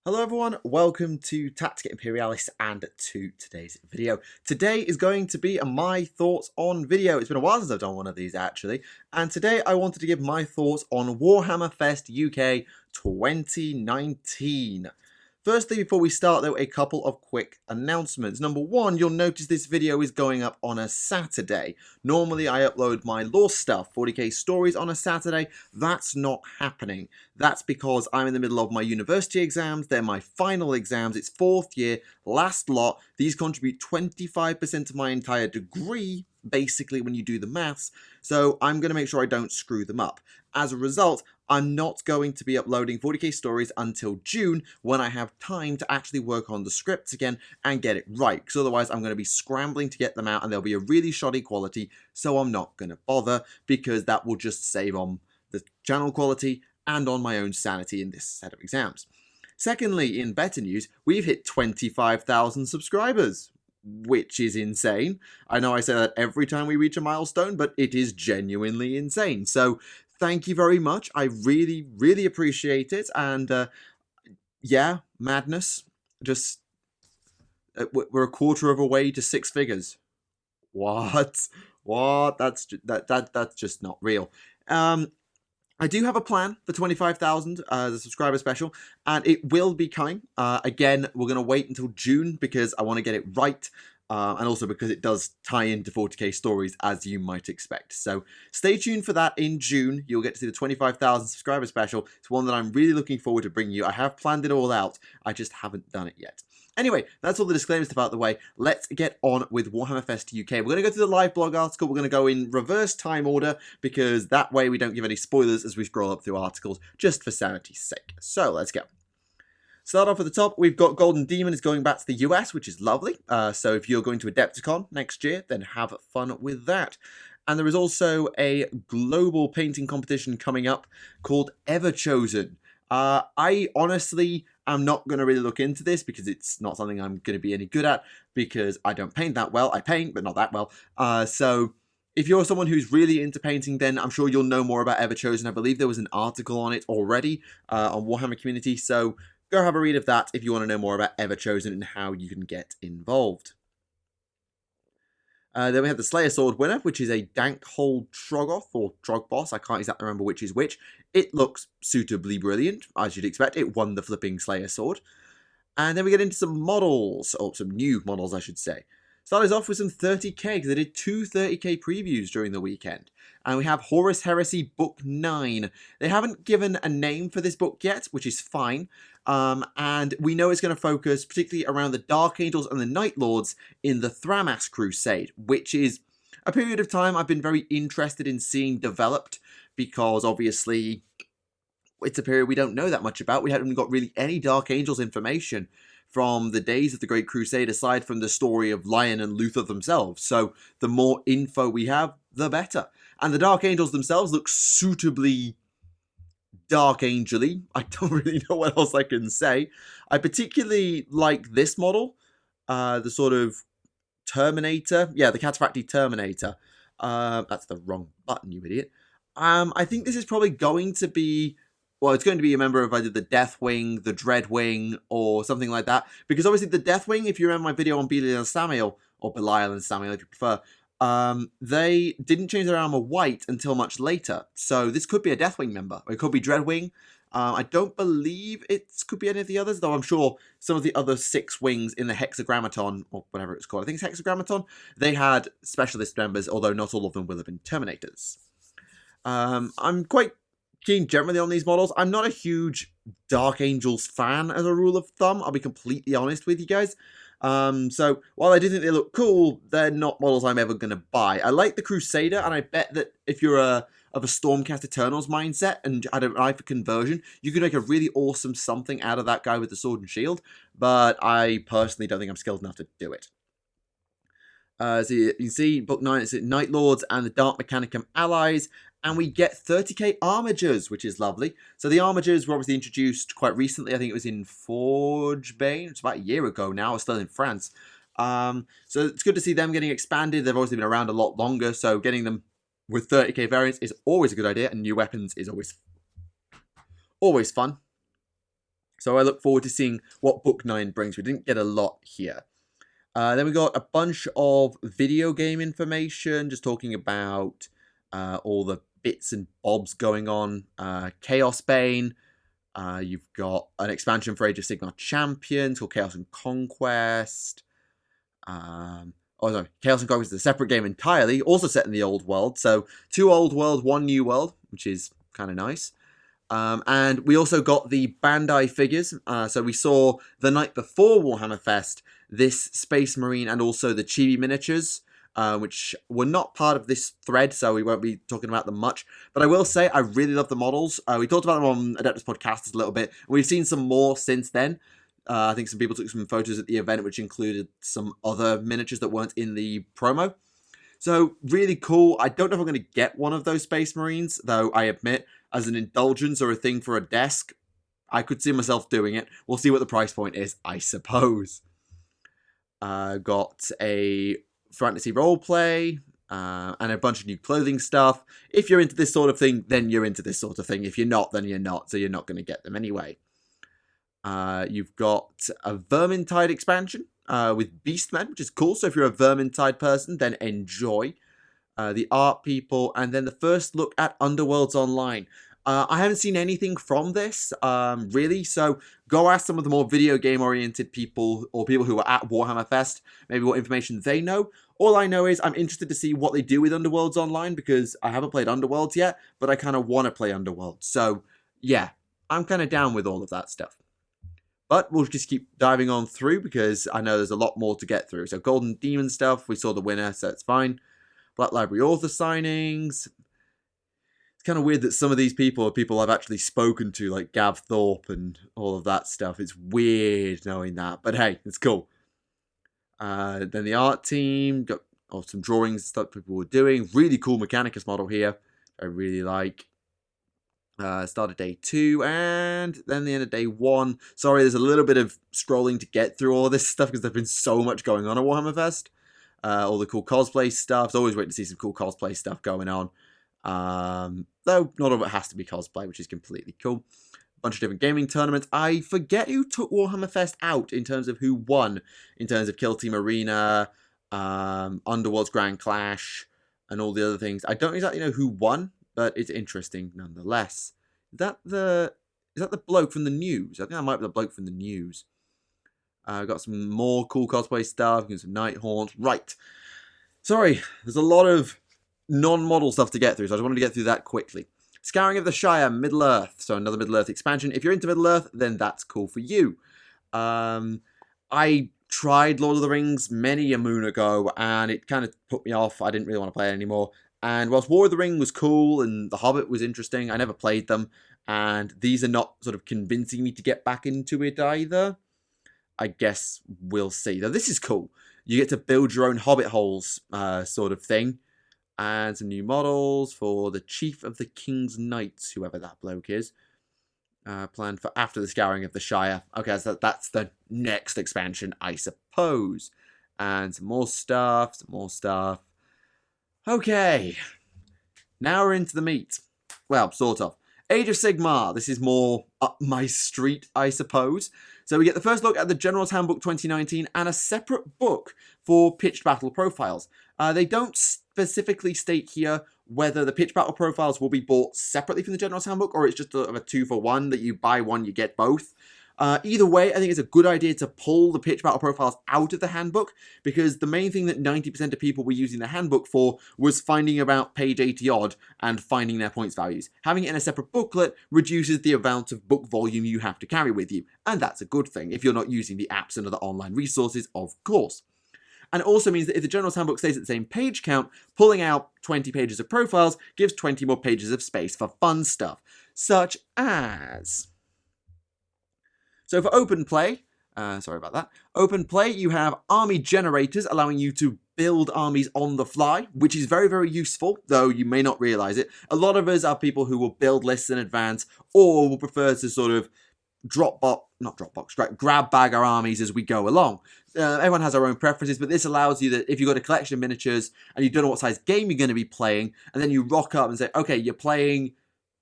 Hello everyone, welcome to Tactica, Imperialis and to today's video. Today is going to be a my thoughts on video. It's been a while since I've done one of these actually, and today I wanted to give my thoughts on Warhammer Fest UK 2019. Firstly, before we start though, a couple of quick announcements. Number one, you'll notice this video is going up on a Saturday. Normally I upload my lore stuff, 40k stories on a Saturday. That's not happening. That's because I'm in the middle of my university exams. They're my final exams. It's fourth year, last lot. These contribute 25% of my entire degree, basically, when you do the maths. So I'm going to make sure I don't screw them up. As a result, I'm not going to be uploading 40k stories until June, when I have time to actually work on the scripts again and get it right, because otherwise I'm going to be scrambling to get them out and they'll be a really shoddy quality, so I'm not going to bother, because that will just save on the channel quality and on my own sanity in this set of exams. Secondly, in better news, we've hit 25,000 subscribers, which is insane. I know I say that every time we reach a milestone, but it is genuinely insane. So thank you very much. I really, really appreciate it. And yeah, madness. Just we're a quarter of a way to six figures. What? What? That's just not real. I do have a plan for 25,000, the subscriber special, and it will be coming. Again, we're going to wait until June because I want to get it right, and also because it does tie into 40k stories, as you might expect. So stay tuned for that in June. You'll get to see the 25,000 subscriber special. It's one that I'm really looking forward to bringing you. I have planned it all out. I just haven't done it yet. Anyway, that's all the disclaimer stuff out the way. Let's get on with Warhammer Fest UK. We're going to go through the live blog article. We're going to go in reverse time order, because that way we don't give any spoilers as we scroll up through articles, just for sanity's sake. So let's go. Start off at the top, we've got Golden Demon is going back to the US, which is lovely. So if you're going to Adepticon next year, then have fun with that. And there is also a global painting competition coming up called Everchosen. I honestly am not going to really look into this because it's not something I'm going to be any good at, because I don't paint that well. I paint, but not that well. So if you're someone who's really into painting, then I'm sure you'll know more about Everchosen. I believe there was an article on it already on Warhammer Community, so go have a read of that if you want to know more about Everchosen and how you can get involved. Then we have the Slayer Sword winner, which is a Dankhold Troggoth, or Trogboss. I can't exactly remember which is which. It looks suitably brilliant, as you'd expect. It won the flipping Slayer Sword. And then we get into some models, or some new models, I should say. Started off with some 30k, because they did two 30k previews during the weekend. And we have Horus Heresy Book 9. They haven't given a name for this book yet, which is fine. And we know it's going to focus particularly around the Dark Angels and the Night Lords in the Thramas Crusade, which is a period of time I've been very interested in seeing developed, because obviously it's a period we don't know that much about. We haven't got really any Dark Angels information from the days of the Great Crusade, aside from the story of Lion and Luther themselves. So the more info we have, the better. And the Dark Angels themselves look suitably Dark Angel-y. I don't really know what else I can say. I particularly like this model, the sort of Terminator. Yeah, the Cataphractii Terminator. That's the wrong button, you idiot. I think this is probably going to be, well, it's going to be a member of either the Deathwing, the Dreadwing, or something like that. Because obviously the Deathwing, if you remember my video on Belial and Samuel, or Belial and Samuel if you prefer, they didn't change their armor white until much later. So this could be a Deathwing member, or it could be Dreadwing. I don't believe it could be any of the others, though I'm sure some of the other 6 wings in the Hexagrammaton, or whatever it's called, I think it's Hexagrammaton, they had specialist members, although not all of them will have been Terminators. I'm quite keen generally on these models. I'm not a huge Dark Angels fan as a rule of thumb, I'll be completely honest with you guys. So while I do think they look cool, they're not models I'm ever going to buy. I like the Crusader, and I bet that if you're of a Stormcast Eternals mindset and had an eye for conversion, you could make a really awesome something out of that guy with the sword and shield, but I personally don't think I'm skilled enough to do it. So you can see, Book 9, it's Night Lords and the Dark Mechanicum allies, and we get 30k Armigers, which is lovely. So the Armigers were obviously introduced quite recently. I think it was in Forgebane. It's about a year ago now. It's still in France. So it's good to see them getting expanded. They've obviously been around a lot longer, so getting them with 30k variants is always a good idea, and new weapons is always fun. So I look forward to seeing what Book 9 brings. We didn't get a lot here. Then we got a bunch of video game information, just talking about all the bits and bobs going on. Chaos Bane. You've got an expansion for Age of Sigmar Champions called Chaos and Conquest. Chaos and Conquest is a separate game entirely, also set in the old world. So 2 old world, 1 new world, which is kind of nice. And we also got the Bandai figures. So we saw the night before Warhammer Fest this Space Marine and also the Chibi miniatures, which were not part of this thread, so we won't be talking about them much. But I will say I really love the models. We talked about them on Adeptus Podcasters a little bit. We've seen some more since then. I think some people took some photos at the event, which included some other miniatures that weren't in the promo. So, really cool. I don't know if I'm going to get one of those Space Marines, though I admit, as an indulgence or a thing for a desk, I could see myself doing it. We'll see what the price point is, I suppose. Got a fantasy roleplay, and a bunch of new clothing stuff. If you're into this sort of thing, then you're into this sort of thing. If you're not, then you're not, so you're not going to get them anyway. You've got a Vermintide expansion with Beastmen, which is cool. So if you're a Vermintide person, then enjoy. The art people, and then the first look at Underworlds Online. I haven't seen anything from this, really, so go ask some of the more video game-oriented people, or people who are at Warhammer Fest, maybe what information they know. All I know is I'm interested to see what they do with Underworlds Online, because I haven't played Underworlds yet, but I kind of want to play Underworlds. So, yeah, I'm kind of down with all of that stuff. But we'll just keep diving on through, because I know there's a lot more to get through. So Golden Demon stuff, we saw the winner, so it's fine. Black Library author signings. It's kind of weird that some of these people are people I've actually spoken to, like Gav Thorpe and all of that stuff. It's weird knowing that, but hey, it's cool. Then the art team got some drawings stuff people were doing. Really cool Mechanicus model here. I really like. Started day 2 and then the end of day 1. Sorry, there's a little bit of scrolling to get through all this stuff because there's been so much going on at Warhammer Fest. All the cool cosplay stuff. It's always great to see some cool cosplay stuff going on. Though not all of it has to be cosplay, which is completely cool. A bunch of different gaming tournaments. I forget who took Warhammer Fest out in terms of who won, in terms of Kill Team Arena, Underworld's Grand Clash, and all the other things. I don't exactly know who won, but it's interesting nonetheless. Is that the bloke from the news? I think that might be the bloke from the news. Got some more cool cosplay stuff, some Nighthaunt. Right. Sorry, there's a lot of non-model stuff to get through, so I just wanted to get through that quickly. Scouring of the Shire, Middle-earth. So another Middle-earth expansion. If you're into Middle-earth, then that's cool for you. I tried Lord of the Rings many a moon ago, and it kind of put me off. I didn't really want to play it anymore. And whilst War of the Ring was cool and The Hobbit was interesting, I never played them. And these are not sort of convincing me to get back into it either. I guess we'll see. Though this is cool. You get to build your own hobbit holes sort of thing. And some new models for the Chief of the King's Knights, whoever that bloke is. Planned for after the Scouring of the Shire. Okay, so that's the next expansion, I suppose. And some more stuff, Okay. Now we're into the meat. Well, sort of. Age of Sigmar. This is more up my street, I suppose. So we get the first look at the General's Handbook 2019 and a separate book for pitched battle profiles. They don't specifically state here whether the pitched battle profiles will be bought separately from the General's Handbook or it's just a 2-for-1 that you buy one, you get both. Either way, I think it's a good idea to pull the pitch battle profiles out of the handbook, because the main thing that 90% of people were using the handbook for was finding about page 80 odd and finding their points values. Having it in a separate booklet reduces the amount of book volume you have to carry with you, and that's a good thing if you're not using the apps and other online resources, of course. And it also means that if the General's Handbook stays at the same page count, pulling out 20 pages of profiles gives 20 more pages of space for fun stuff, such as... So for open play, open play, you have army generators allowing you to build armies on the fly, which is very, very useful, though you may not realize it. A lot of us are people who will build lists in advance or will prefer to sort of grab bag our armies as we go along. Everyone has their own preferences, but this allows you that if you've got a collection of miniatures and you don't know what size game you're going to be playing, and then you rock up and say, okay, you're playing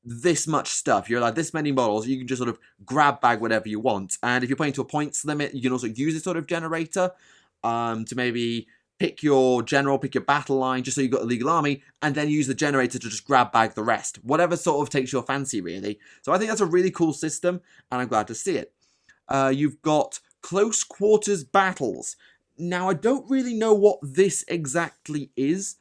this much stuff. You're allowed this many models. You can just sort of grab bag whatever you want. And if you're playing to a points limit, you can also use this sort of generator to maybe pick your general, pick your battle line, just so you've got a legal army, and then use the generator to just grab bag the rest. Whatever sort of takes your fancy, really. So I think that's a really cool system, and I'm glad to see it. You've got close quarters battles. Now, I don't really know what this exactly is.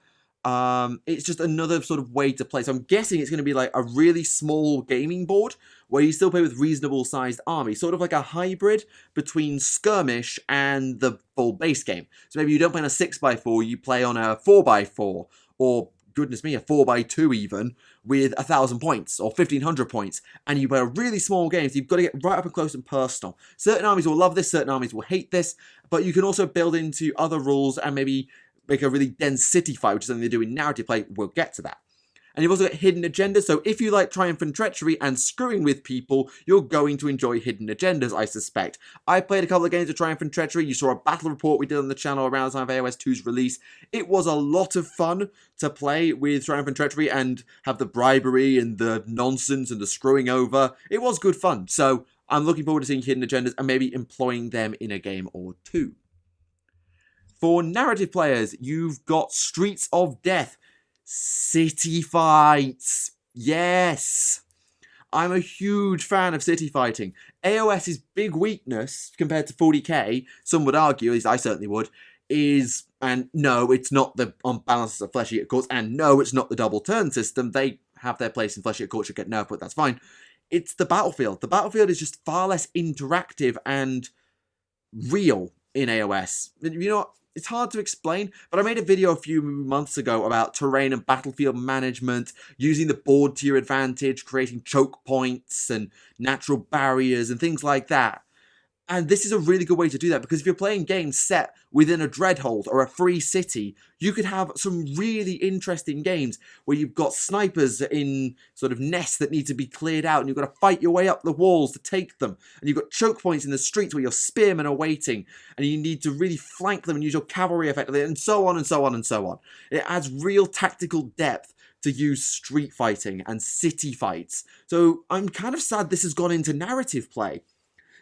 It's just another sort of way to play. So I'm guessing it's going to be like a really small gaming board where you still play with reasonable sized armies, sort of like a hybrid between skirmish and the full base game. So maybe you don't play on a 6x4, you play on a 4x4, or goodness me, a 4x2 even, with 1,000 points or 1,500 points, and you play a really small game, so you've got to get right up and close and personal. Certain armies will love this, certain armies will hate this, but you can also build into other rules and maybe make a really dense city fight, which is something they do in narrative play. We'll get to that. And you've also got hidden agendas, so if you like Triumph and Treachery and screwing with people, you're going to enjoy hidden agendas, I suspect. I played a couple of games of Triumph and Treachery. You saw a battle report we did on the channel around the time of AOS 2's release. It was a lot of fun to play with Triumph and Treachery and have the bribery and the nonsense and the screwing over. It was good fun, so I'm looking forward to seeing hidden agendas and maybe employing them in a game or two. For narrative players, you've got Streets of Death. City fights. Yes. I'm a huge fan of city fighting. AOS's big weakness compared to 40k, some would argue, at least I certainly would, is, and no, it's not the unbalance of Flesh Eater Courts, and no, it's not the double turn system. They have their place in Flesh Eater Courts, should get nerfed, but that's fine. It's the battlefield. The battlefield is just far less interactive and real in AOS. You know what? It's hard to explain, but I made a video a few months ago about terrain and battlefield management, using the board to your advantage, creating choke points and natural barriers and things like that. And this is a really good way to do that, because if you're playing games set within a dreadhold or a free city, you could have some really interesting games where you've got snipers in sort of nests that need to be cleared out, and you've got to fight your way up the walls to take them. And you've got choke points in the streets where your spearmen are waiting, and you need to really flank them and use your cavalry effectively, and so on and so on and so on. It adds real tactical depth to use street fighting and city fights. So I'm kind of sad this has gone into narrative play.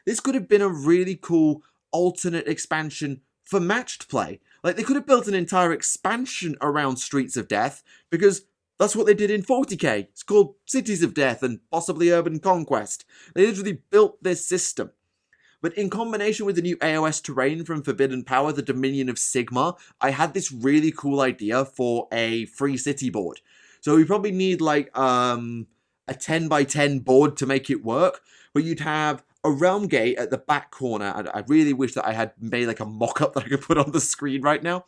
This could have been a really cool alternate expansion for matched play. Like, they could have built an entire expansion around Streets of Death, because that's what they did in 40k. It's called Cities of Death and possibly Urban Conquest. They literally built this system. But in combination with the new AOS terrain from Forbidden Power, the Dominion of Sigmar, I had this really cool idea for a free city board. So we probably need like a 10 by 10 board to make it work, but you'd have a realm gate at the back corner, and I really wish that I had made like a mock-up that I could put on the screen right now.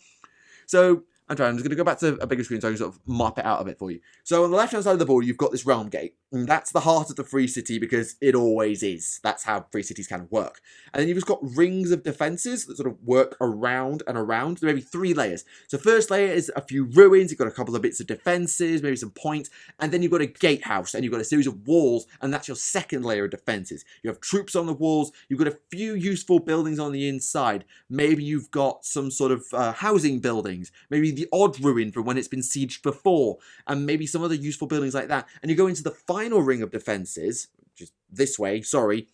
So I'm just going to go back to a bigger screen so I can sort of mop it out a bit for you. So on the left-hand side of the board, you've got this realm gate. And that's the heart of the free city, because it always is. That's how free cities kind of work. And then you've just got rings of defenses that sort of work around and around. There may be 3 layers. So first layer is a few ruins. You've got a couple of bits of defenses, maybe some points. And then you've got a gatehouse, and you've got a series of walls. And that's your second layer of defenses. You have troops on the walls. You've got a few useful buildings on the inside. Maybe you've got some sort of housing buildings. Maybe the odd ruin from when it's been sieged before, and maybe some other useful buildings like that. And you go into the final ring of defenses, which is this way, sorry,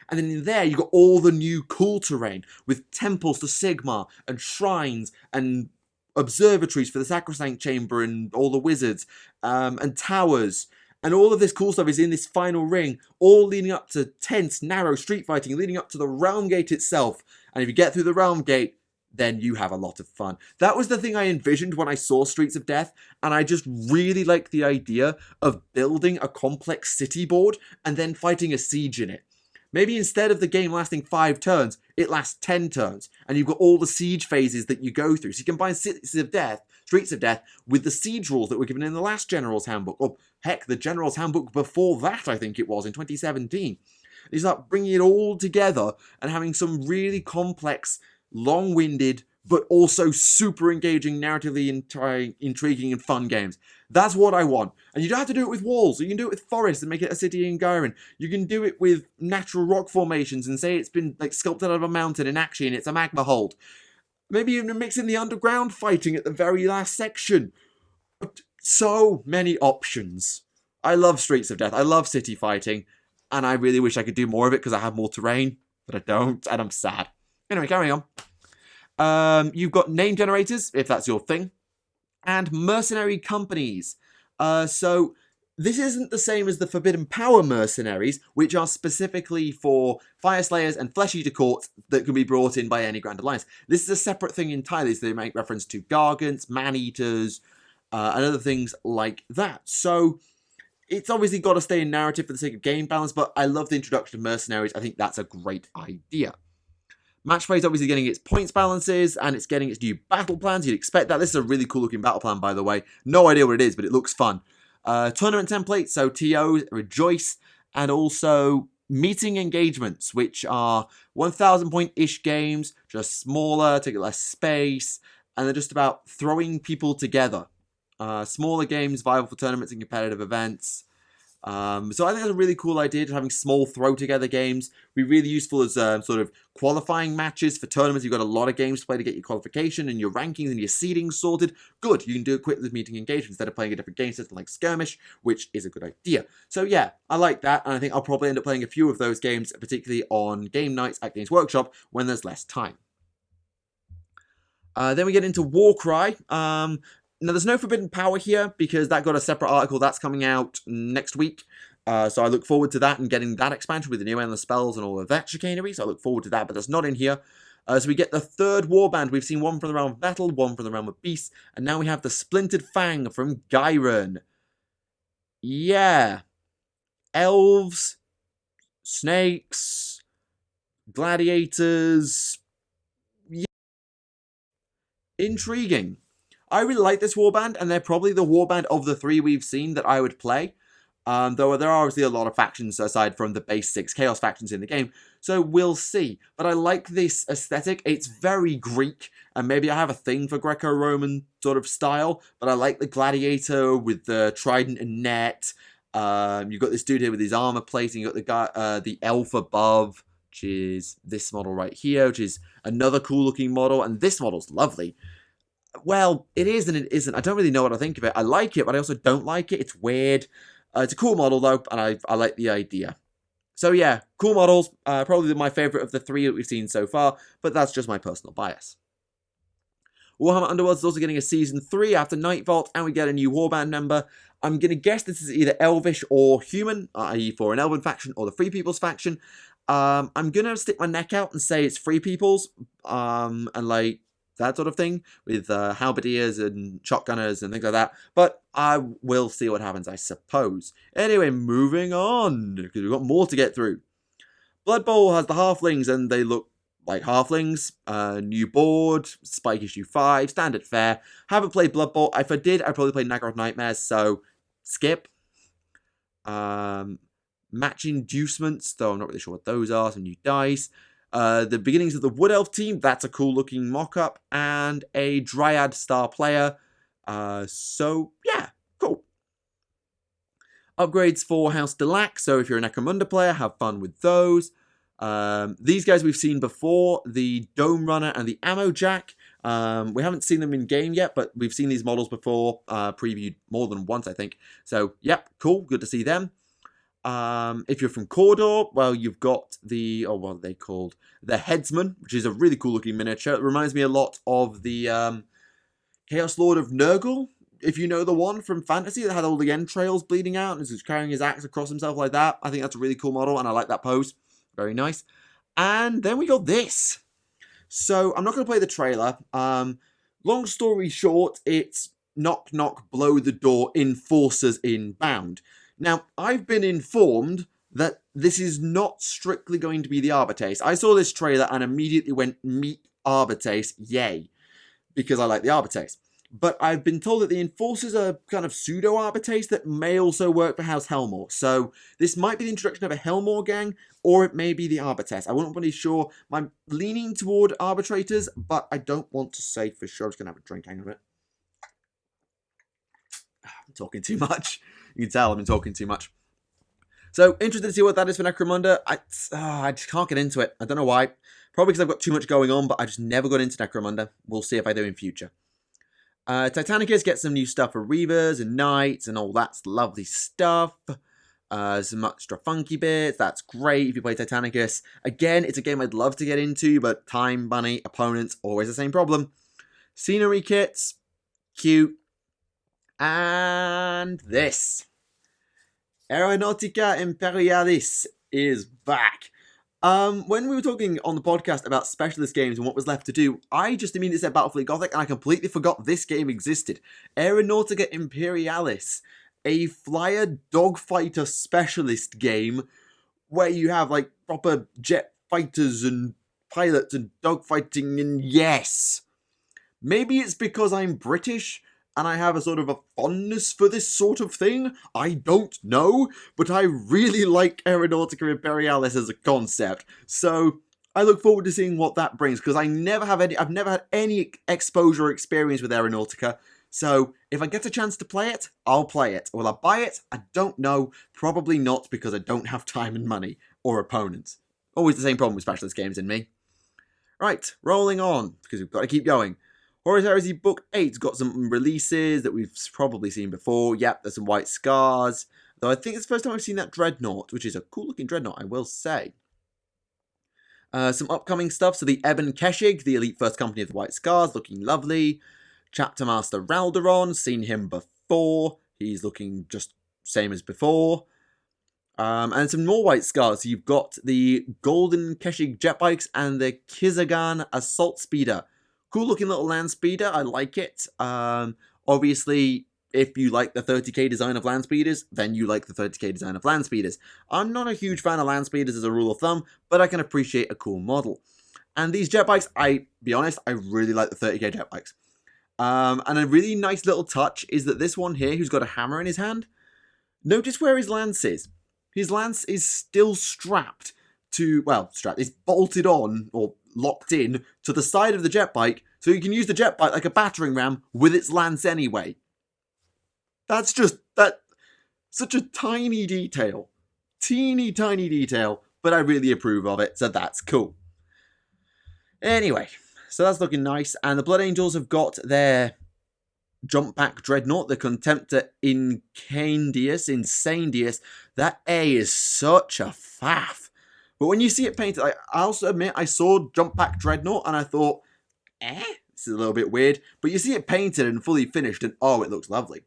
and then in there you got all the new cool terrain with temples to Sigmar and shrines and observatories for the Sacrosanct Chamber and all the wizards, and towers. And all of this cool stuff is in this final ring, all leading up to tense, narrow street fighting, leading up to the realm gate itself. And if you get through the realm gate, then you have a lot of fun. That was the thing I envisioned when I saw Streets of Death, and I just really like the idea of building a complex city board and then fighting a siege in it. Maybe instead of the game lasting 5 turns, it lasts 10 turns, and you've got all the siege phases that you go through. So you combine Streets of Death, with the siege rules that were given in the last General's Handbook, or heck, the General's Handbook before that, I think it was, in 2017. You start bringing it all together and having some really complex, long-winded, but also super engaging, narratively intriguing and fun games. That's what I want. And you don't have to do it with walls. You can do it with forests and make it a city in Gyron. You can do it with natural rock formations and say it's been like sculpted out of a mountain in Action. It's a magma hold. Maybe even mix in the underground fighting at the very last section. So many options. I love Streets of Death. I love city fighting. And I really wish I could do more of it because I have more terrain. But I don't, and I'm sad. Anyway, carrying on. You've got name generators, if that's your thing. And mercenary companies. So this isn't the same as the Forbidden Power mercenaries, which are specifically for Fire Slayers and Flesh Eater courts that can be brought in by any Grand Alliance. This is a separate thing entirely, so they make reference to Gargants, Man-Eaters, and other things like that. So it's obviously got to stay in narrative for the sake of game balance, but I love the introduction of mercenaries. I think that's a great idea. Match play is obviously getting its points balances, and it's getting its new battle plans. You'd expect that. This is a really cool looking battle plan, by the way. No idea what it is, but it looks fun. Tournament templates, so TOs, Rejoice, and also meeting engagements, which are 1,000 point-ish games, just smaller, take less space, and they're just about throwing people together. Smaller games, viable for tournaments and competitive events. So I think that's a really cool idea, just having small throw-together games. Be really useful as sort of qualifying matches for tournaments. You've got a lot of games to play to get your qualification and your rankings and your seeding sorted. Good, you can do it quickly with meeting engagement instead of playing a different game system like Skirmish, which is a good idea. So yeah, I like that, and I think I'll probably end up playing a few of those games, particularly on game nights at Games Workshop when there's less time. Then we get into Warcry. Now, there's no Forbidden Power here because that got a separate article that's coming out next week. So I look forward to that and getting that expansion with the new endless spells and all of that chicanery. So I look forward to that, but that's not in here. So we get the third warband. We've seen one from the realm of battle, one from the realm of beasts, and now we have the Splintered Fang from Gyron. Yeah. Elves, snakes, gladiators. Yeah. Intriguing. I really like this warband, and they're probably the warband of the three we've seen that I would play. Though there are obviously a lot of factions aside from the base 6 Chaos factions in the game, so we'll see. But I like this aesthetic. It's very Greek, and maybe I have a thing for Greco-Roman sort of style, but I like the gladiator with the trident and net. You've got this dude here with his armor plating. You've got the guy, the elf above, which is this model right here, which is another cool-looking model, and this model's lovely. Well, it is and it isn't. I don't really know what I think of it. I like it, but I also don't like it. It's weird. It's a cool model, though, and I like the idea. So, yeah, cool models. Probably my favourite of the three that we've seen so far, but that's just my personal bias. Warhammer Underworld is also getting a Season 3 after Nightvault, and we get a new warband member. I'm going to guess this is either Elvish or Human, i.e. for an Elven faction or the Free People's faction. I'm going to stick my neck out and say it's Free People's, and, like, that sort of thing, with halberdiers and shotgunners and things like that. But I will see what happens, I suppose. Anyway, moving on, because we've got more to get through. Blood Bowl has the halflings, and they look like halflings. New board, Spike issue 5, standard fare. Haven't played Blood Bowl. If I did, I'd probably play Naggaroth Nightmares, so skip. Match inducements, though I'm not really sure what those are. Some new dice. The beginnings of the Wood Elf team, that's a cool looking mock-up, and a Dryad star player. So, yeah, cool. Upgrades for House Delac, so if you're a Necromunda player, have fun with those. These guys we've seen before, the Dome Runner and the Ammo Jack. We haven't seen them in game yet, but we've seen these models before, previewed more than once, I think. So, yep, cool, good to see them. If you're from Cawdor, well, you've got the, what are they called? The Headsman, which is a really cool looking miniature. It reminds me a lot of the Chaos Lord of Nurgle, if you know the one from Fantasy that had all the entrails bleeding out and is carrying his axe across himself like that. I think that's a really cool model, and I like that pose. Very nice. And then we got this. So, I'm not going to play the trailer. Long story short, it's knock knock, blow the door, enforcers inbound. Now, I've been informed that this is not strictly going to be the Arbitrace. I saw this trailer and immediately went, meet Arbitrace, yay, because I like the Arbitrace. But I've been told that the Enforcers are kind of pseudo-Arbitrace that may also work for House Helmore. So this might be the introduction of a Helmore gang, or it may be the Arbitrace. I wasn't really sure. I'm leaning toward Arbitrators, but I don't want to say for sure. I'm just going to have a drink, hang on a minute. I'm talking too much. You can tell I've been talking too much. So, interested to see what that is for Necromunda. I just can't get into it. I don't know why. Probably because I've got too much going on, but I just never got into Necromunda. We'll see if I do in future. Titanicus gets some new stuff for Reavers and Knights and all that lovely stuff. Some extra funky bits. That's great if you play Titanicus. Again, it's a game I'd love to get into, but time, money, opponents, always the same problem. Scenery kits, cute. And this. Aeronautica Imperialis is back. When we were talking on the podcast about specialist games and what was left to do, I just immediately said Battlefleet Gothic, and I completely forgot this game existed. Aeronautica Imperialis, a flyer dogfighter specialist game where you have like proper jet fighters and pilots and dogfighting, and yes, maybe it's because I'm British and I have a sort of a fondness for this sort of thing. I don't know, but I really like Aeronautica Imperialis as a concept. So I look forward to seeing what that brings, because I've never had any exposure or experience with Aeronautica. So if I get a chance to play it, I'll play it. Will I buy it? I don't know. Probably not, because I don't have time and money or opponents. Always the same problem with specialist games in me. Right, rolling on, because we've got to keep going. Horus Heresy Book 8's got some releases that we've probably seen before. Yep, there's some White Scars. Though I think it's the first time I've seen that Dreadnought, which is a cool looking Dreadnought, I will say. Some upcoming stuff. So the Eben Keshig, the Elite First Company of the White Scars, looking lovely. Chapter Master Ralderon, seen him before. He's looking just same as before. And some more White Scars. So you've got the Golden Keshig jet bikes and the Kizagan Assault Speeder. Cool looking little land speeder, I like it. Obviously, if you like the 30k design of land speeders, then you like the 30k design of land speeders. I'm not a huge fan of land speeders as a rule of thumb, but I can appreciate a cool model. And these jet bikes, be honest, I really like the 30k jet bikes. And a really nice little touch is that this one here, who's got a hammer in his hand, notice where his lance is. His lance is still strapped to, it's bolted on, or locked in to the side of the jet bike, so you can use the jet bike like a battering ram with its lance anyway. That's such a tiny detail. Teeny tiny detail, but I really approve of it, so that's cool. Anyway, so that's looking nice, and the Blood Angels have got their jump back Dreadnought, the Contemptor Insanedius. That A is such a faff. But when you see it painted, I also admit I saw Jump Pack Dreadnought and I thought, this is a little bit weird. But you see it painted and fully finished and oh, it looks lovely.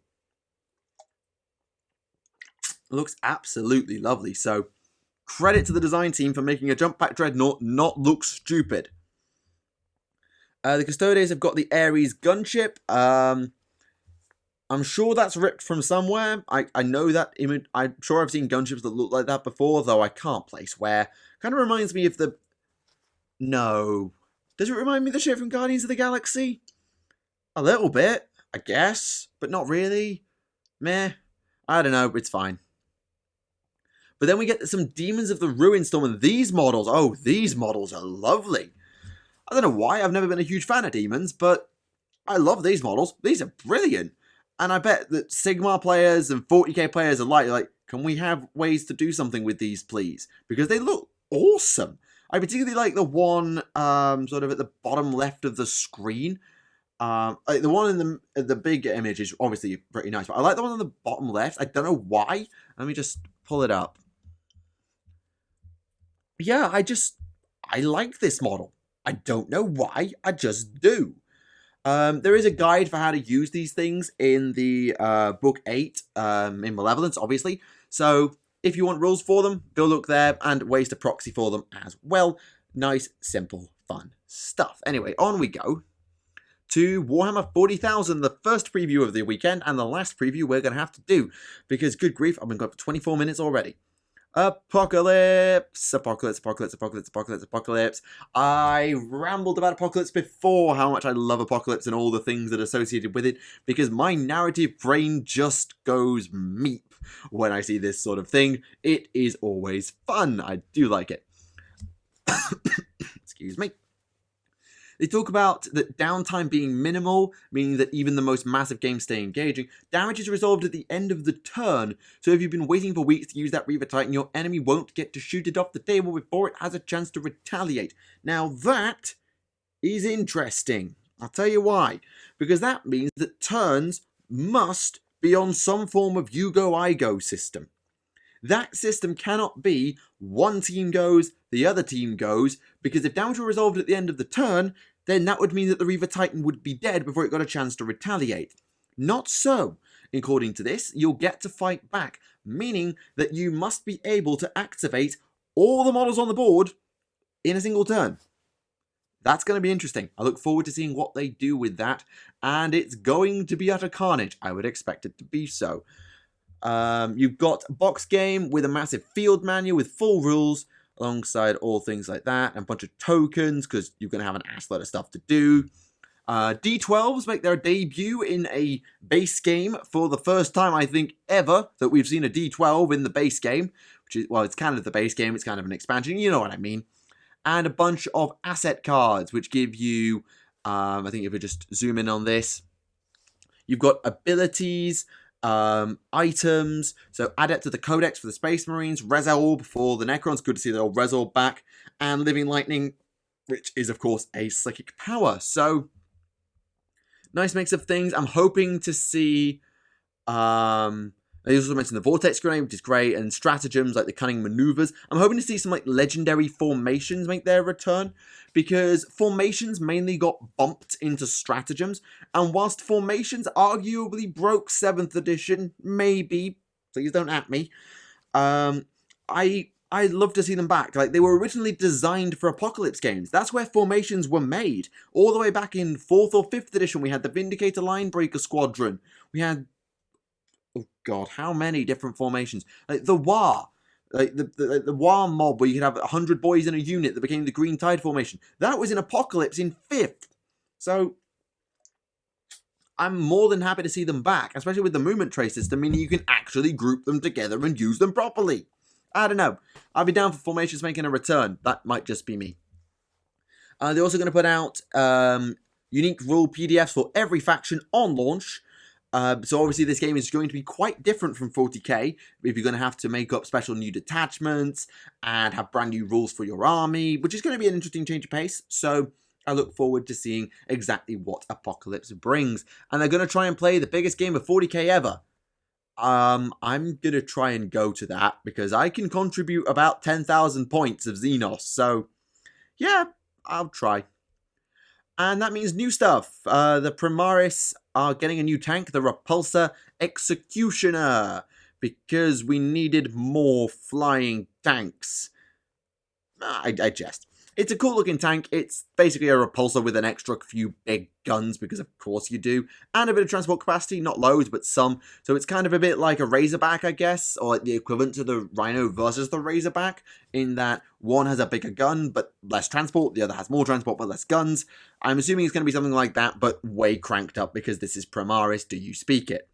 It looks absolutely lovely. So credit to the design team for making a Jump Pack Dreadnought not look stupid. The Custodes have got the Ares gunship. I'm sure that's ripped from somewhere. I know that image. I'm sure I've seen gunships that look like that before, though I can't place where. Kind of reminds me of the... No. Does it remind me of the ship from Guardians of the Galaxy? A little bit, I guess, but not really. Meh. I don't know, it's fine. But then we get some Demons of the Ruin Storm, and these models are lovely. I don't know why, I've never been a huge fan of Demons, but I love these models. These are brilliant. And I bet that Sigmar players and 40k players are like, can we have ways to do something with these, please? Because they look awesome. I particularly like the one sort of at the bottom left of the screen. Like the one in the big image is obviously pretty nice, but I like the one on the bottom left. I don't know why. Let me just pull it up. Yeah, I like this model. I don't know why, I just do. There is a guide for how to use these things in the book 8, in Malevolence, obviously. So if you want rules for them, go look there, and ways to proxy for them as well. Nice, simple, fun stuff. Anyway, on we go to Warhammer 40,000, the first preview of the weekend, and the last preview we're going to have to do, because good grief, I've been going for 24 minutes already. Apocalypse. I rambled about Apocalypse before, how much I love Apocalypse and all the things that are associated with it, because my narrative brain just goes meep when I see this sort of thing. It is always fun. I do like it. Excuse me. They talk about that downtime being minimal, meaning that even the most massive games stay engaging. Damage is resolved at the end of the turn, so if you've been waiting for weeks to use that Reaver Titan, your enemy won't get to shoot it off the table before it has a chance to retaliate. Now that is interesting. I'll tell you why. Because that means that turns must be on some form of you go, I go system. That system cannot be one team goes, the other team goes, because if damage were resolved at the end of the turn, then that would mean that the Reaver Titan would be dead before it got a chance to retaliate. Not so. According to this, you'll get to fight back, meaning that you must be able to activate all the models on the board in a single turn. That's going to be interesting. I look forward to seeing what they do with that, and it's going to be utter carnage. I would expect it to be so. You've got a box game with a massive field manual with full rules, alongside all things like that, and a bunch of tokens, because you're going to have an ass load of stuff to do. D12s make their debut in a base game for the first time, I think, ever, that we've seen a D12 in the base game, which is, well, it's kind of the base game, it's kind of an expansion, you know what I mean. And a bunch of asset cards, which give you, I think if we just zoom in on this, you've got abilities, items, so Adept of the Codex for the Space Marines, Resorb for the Necrons, good to see the old Resorb back, and Living Lightning, which is of course a psychic power. So, nice mix of things. I'm hoping to see, they also mentioned the Vortex Grenade, which is great, and stratagems like the Cunning Maneuvers. I'm hoping to see some like legendary formations make their return, because formations mainly got bumped into stratagems, and whilst formations arguably broke 7th edition, maybe, please don't at me, I'd love to see them back. Like, they were originally designed for Apocalypse games. That's where formations were made. All the way back in 4th or 5th edition, we had the Vindicator Linebreaker Squadron. We had, oh god, how many different formations? Like, the War. Like, the War mob, where you could have 100 boys in a unit that became the Green Tide formation. That was in Apocalypse in 5th. So, I'm more than happy to see them back, especially with the movement trace system, meaning you can actually group them together and use them properly. I don't know. I'd be down for formations making a return. That might just be me. They're also going to put out unique rule PDFs for every faction on launch. So obviously this game is going to be quite different from 40k, if you're going to have to make up special new detachments and have brand new rules for your army, which is going to be an interesting change of pace. So I look forward to seeing exactly what Apocalypse brings. And they're going to try and play the biggest game of 40k ever. I'm going to try and go to that, because I can contribute about 10,000 points of Xenos, so yeah, I'll try. And that means new stuff. The Primaris are getting a new tank, the Repulsor Executioner, because we needed more flying tanks. I jest. It's a cool looking tank. It's basically a repulsor with an extra few big guns, because of course you do, and a bit of transport capacity, not loads, but some. So it's kind of a bit like a Razorback, I guess, or like the equivalent to the Rhino versus the Razorback, in that one has a bigger gun but less transport, the other has more transport but less guns. I'm assuming it's going to be something like that, but way cranked up, because this is Primaris, do you speak it?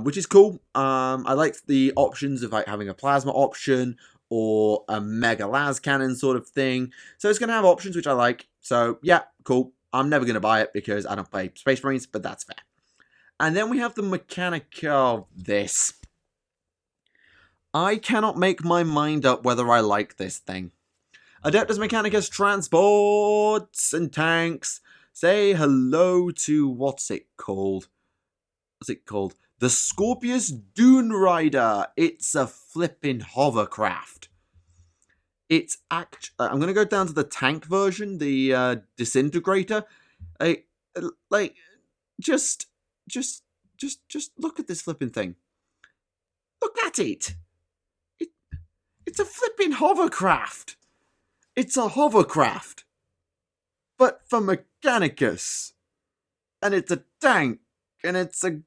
Which is cool. I like the options of like having a plasma option, or a mega las cannon sort of thing. So it's going to have options which I like. So yeah, cool. I'm never going to buy it because I don't play Space Marines, but that's fair. And then we have the mechanic of this. I cannot make my mind up whether I like this thing. Adeptus Mechanicus transports and tanks. Say hello to, what's it called? The Scorpius Dune Rider. It's a flippin' hovercraft. It's I'm gonna go down to the tank version, the disintegrator. Just look at this flippin' thing. Look at it. It's a flippin' hovercraft. It's a hovercraft, but for Mechanicus, and it's a tank, and it's a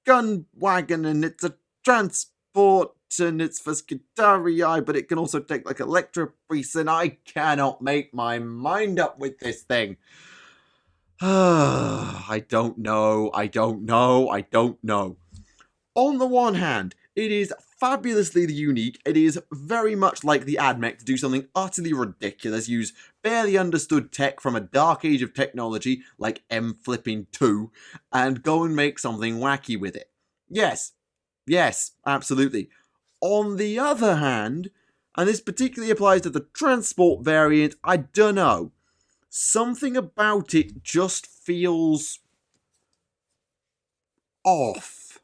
gun wagon, and it's a transport, and it's for Skitarii, but it can also take like Electropriest, and I cannot make my mind up with this thing. I don't know. On the one hand, it is fabulously unique. It is very much like the AdMech to do something utterly ridiculous, use barely understood tech from a dark age of technology like M-flipping-2, and go and make something wacky with it. Yes, absolutely. On the other hand, and this particularly applies to the transport variant, I don't know. something about it just feels off.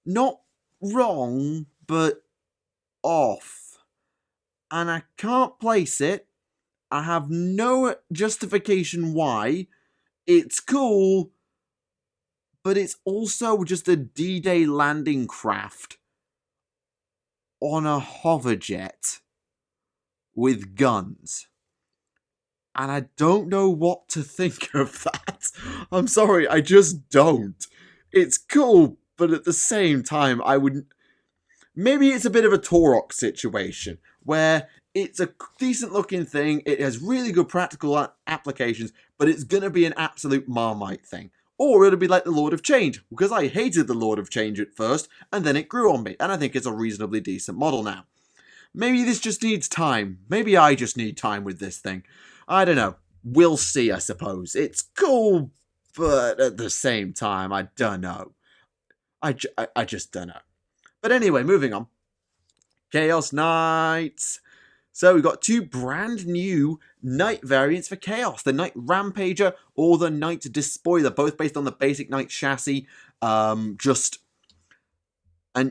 Not wrong, but off. And I can't place it. I have no justification why. It's cool, but it's also just a D-Day landing craft on a hoverjet with guns. And I don't know what to think of that. I'm sorry, I just don't. It's cool, but at the same time, I wouldn't... Maybe it's a bit of a Torok situation, where it's a decent looking thing, it has really good practical applications, but it's going to be an absolute Marmite thing. Or it'll be like the Lord of Change, because I hated the Lord of Change at first, and then it grew on me, and I think it's a reasonably decent model now. Maybe this just needs time. Maybe I just need time with this thing. I don't know. We'll see, I suppose. It's cool, but at the same time, I don't know. I just don't know. But anyway, moving on. Chaos Knights. So we've got two brand new Knight variants for Chaos. The Knight Rampager or the Knight Despoiler, both based on the basic Knight chassis. And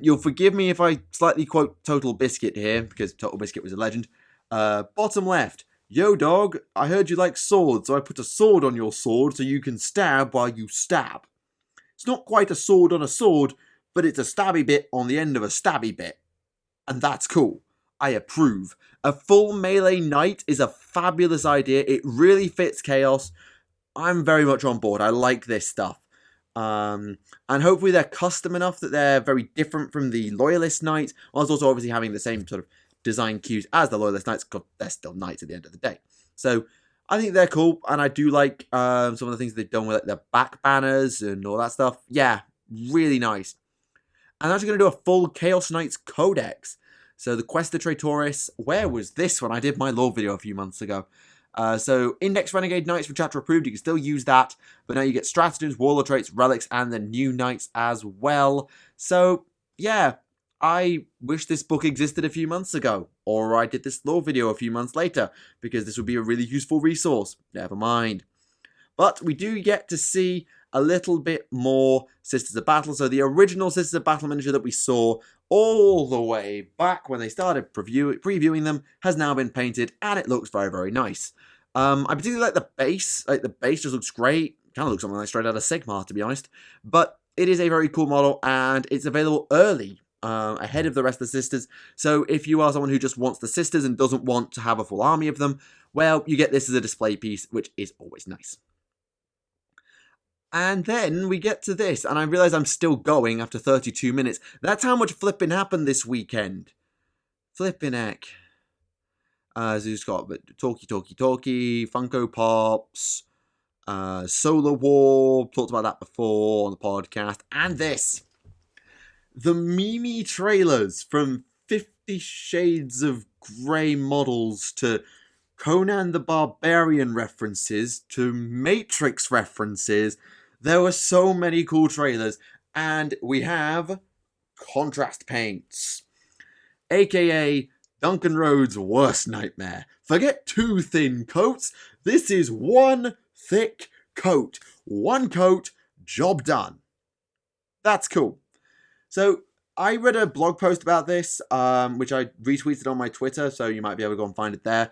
you'll forgive me if I slightly quote Total Biscuit here, because Total Biscuit was a legend. Bottom left. Yo dog, I heard you like swords, so I put a sword on your sword so you can stab while you stab. It's not quite a sword on a sword, but it's a stabby bit on the end of a stabby bit. And that's cool. I approve. A full melee knight is a fabulous idea. It really fits Chaos. I'm very much on board. I like this stuff. And hopefully they're custom enough that they're very different from the Loyalist Knights, whilst also obviously having the same sort of design cues as the Loyalist Knights, because they're still Knights at the end of the day. So I think they're cool, and I do like some of the things they've done with like the back banners and all that stuff. Yeah, really nice. I'm actually going to do a full Chaos Knights Codex. So the Quest of Traitoris, where was this when I did my lore video a few months ago? So Index Renegade Knights for chapter approved, you can still use that, but now you get stratagems, warlord traits, relics, and the new knights as well. So yeah, I wish this book existed a few months ago, or I did this lore video a few months later, because this would be a really useful resource. Never mind. But we do get to see a little bit more Sisters of Battle. So the original Sisters of Battle miniature that we saw all the way back when they started previewing them has now been painted, and it looks very, very nice. I particularly like the base. Like, the base just looks great. Kind of looks something like straight out of Sigmar, to be honest. But it is a very cool model, and it's available early, ahead of the rest of the Sisters. So if you are someone who just wants the Sisters and doesn't want to have a full army of them, well, you get this as a display piece, which is always nice. And then we get to this, and I realise I'm still going after 32 minutes. That's how much flipping happened this weekend. Flipping heck. Zeus got Talkie, Funko Pops, Solar War, talked about that before on the podcast, and this. The Mimi trailers, from 50 Shades of Grey models to Conan the Barbarian references to Matrix references. There were so many cool trailers, and we have contrast paints, aka Duncan Rhodes' worst nightmare. Forget two thin coats, this is one thick coat. One coat, job done. That's cool. So I read a blog post about this, which I retweeted on my Twitter, so you might be able to go and find it there.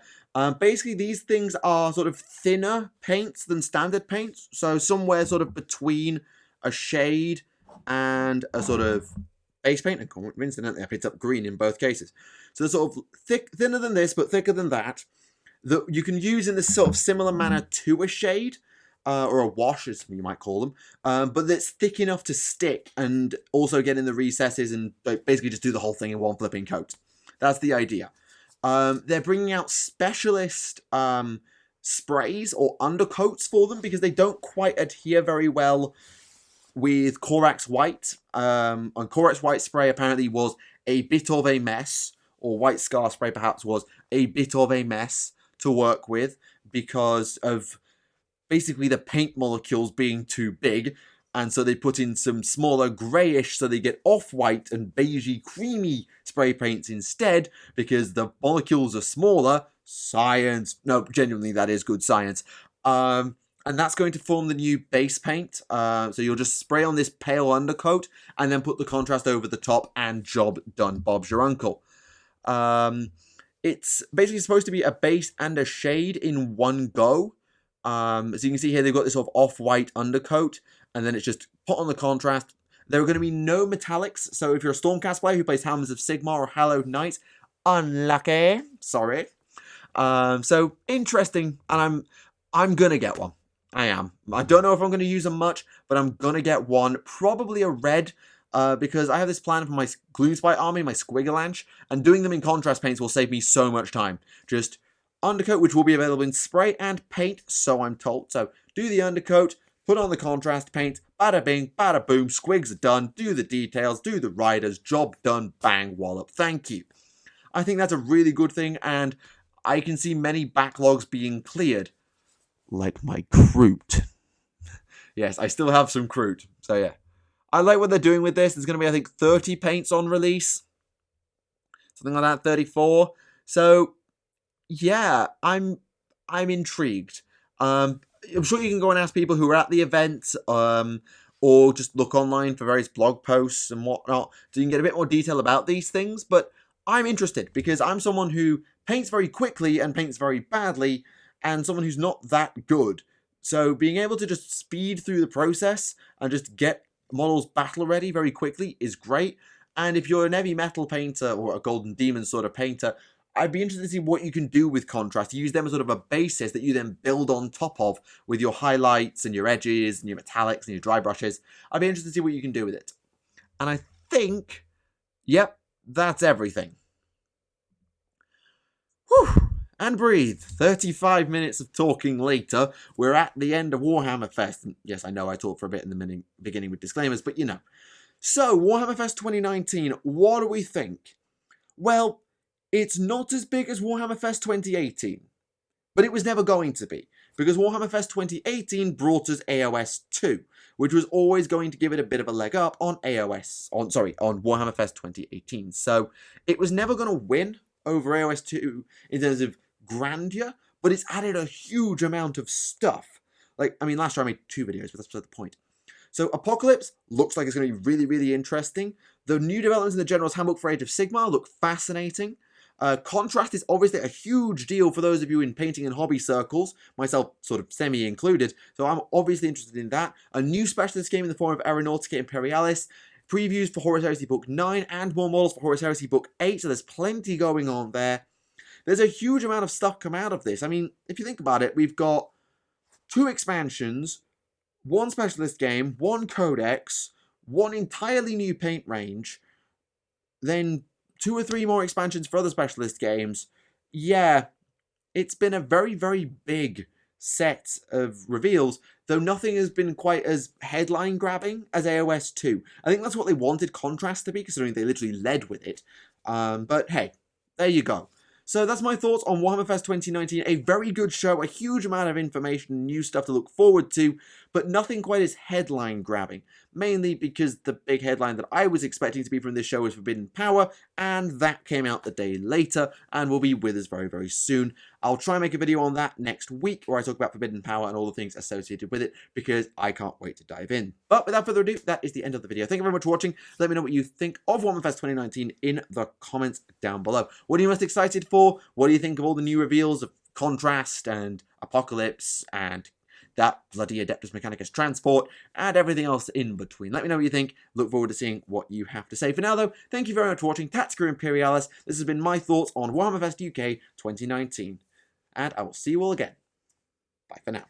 Basically, these things are sort of thinner paints than standard paints, so somewhere sort of between a shade and a sort of base paint. And coincidentally, I picked up green in both cases. So they're sort of thinner than this, but thicker than that you can use in this sort of similar manner to a shade, or a wash, as you might call them, but that's thick enough to stick and also get in the recesses and basically just do the whole thing in one flipping coat. That's the idea. They're bringing out specialist sprays or undercoats for them because they don't quite adhere very well with Corax White. And Corax White spray apparently was a bit of a mess, or White Scar spray perhaps was a bit of a mess to work with because of basically the paint molecules being too big, and so they put in some smaller greyish so they get off-white and beigey creamy spray paints instead because the molecules are smaller. Science. No, genuinely, that is good science. And that's going to form the new base paint. So you'll just spray on this pale undercoat and then put the contrast over the top, and job done. Bob's your uncle. It's basically supposed to be a base and a shade in one go. As you can see here, they've got this sort of off-white undercoat, and then it's just put on the contrast. There are going to be no metallics, so if you're a Stormcast player who plays Helms of Sigmar or Hallowed Knight, unlucky. Sorry. So interesting, and I'm gonna get one. I am. I don't know if I'm going to use them much, but I'm going to get one. Probably a red, because I have this plan for my Gloomspite army, my Squigalanche, and doing them in contrast paints will save me so much time. Just undercoat, which will be available in spray and paint, so I'm told. So do the undercoat, put on the contrast paint, bada bing, bada boom, squigs are done, do the details, do the riders, job done, bang, wallop, thank you. I think that's a really good thing, and I can see many backlogs being cleared. Like my Kroot. Yes, I still have some Kroot. So yeah. I like what they're doing with this. There's going to be, I think, 30 paints on release. Something like that, 34. So, yeah, I'm intrigued. I'm sure you can go and ask people who are at the event, or just look online for various blog posts and whatnot, so you can get a bit more detail about these things. But I'm interested, because I'm someone who paints very quickly and paints very badly, and someone who's not that good. So being able to just speed through the process and just get models battle ready very quickly is great. And if you're an heavy metal painter or a golden demon sort of painter, I'd be interested to see what you can do with contrast. Use them as sort of a basis that you then build on top of with your highlights and your edges and your metallics and your dry brushes. I'd be interested to see what you can do with it. And I think, yep, that's everything. Whew. And breathe. 35 minutes of talking later, we're at the end of Warhammer Fest. Yes, I know I talked for a bit in the beginning with disclaimers, but you know. So, Warhammer Fest 2019, what do we think? Well, it's not as big as Warhammer Fest 2018, but it was never going to be, because Warhammer Fest 2018 brought us AOS 2, which was always going to give it a bit of a leg up on on Warhammer Fest 2018. So, it was never going to win over AOS 2 in terms of grandeur, but it's added a huge amount of stuff. Like, I mean, last year I made 2 videos, but that's beside the point. So Apocalypse looks like it's going to be really, really interesting. The new developments in the General's Handbook for Age of Sigmar look fascinating. Contrast is obviously a huge deal for those of you in painting and hobby circles, myself sort of semi-included, so I'm obviously interested in that. A new specialist game in the form of Aeronautica Imperialis, previews for Horus Heresy Book 9, and more models for Horus Heresy Book 8, so there's plenty going on there. There's a huge amount of stuff come out of this. I mean, if you think about it, we've got 2 expansions, 1 specialist game, 1 codex, 1 entirely new paint range, then 2 or 3 more expansions for other specialist games. Yeah, it's been a very, very big set of reveals, though nothing has been quite as headline-grabbing as AOS 2. I think that's what they wanted Contrast to be, considering they literally led with it. But hey, there you go. So that's my thoughts on Warhammer Fest 2019. A very good show, a huge amount of information, new stuff to look forward to, but nothing quite as headline-grabbing. Mainly because the big headline that I was expecting to be from this show was Forbidden Power, and that came out the day later, and will be with us very, very soon. I'll try and make a video on that next week, where I talk about Forbidden Power and all the things associated with it, because I can't wait to dive in. But without further ado, that is the end of the video. Thank you very much for watching. Let me know what you think of Warhammer Fest 2019 in the comments down below. What are you most excited for? What do you think of all the new reveals of Contrast and Apocalypse and that bloody Adeptus Mechanicus transport, and everything else in between? Let me know what you think. Look forward to seeing what you have to say. For now, though, thank you very much for watching Tactica Imperialis. This has been my thoughts on Warhammer Fest UK 2019, and I will see you all again. Bye for now.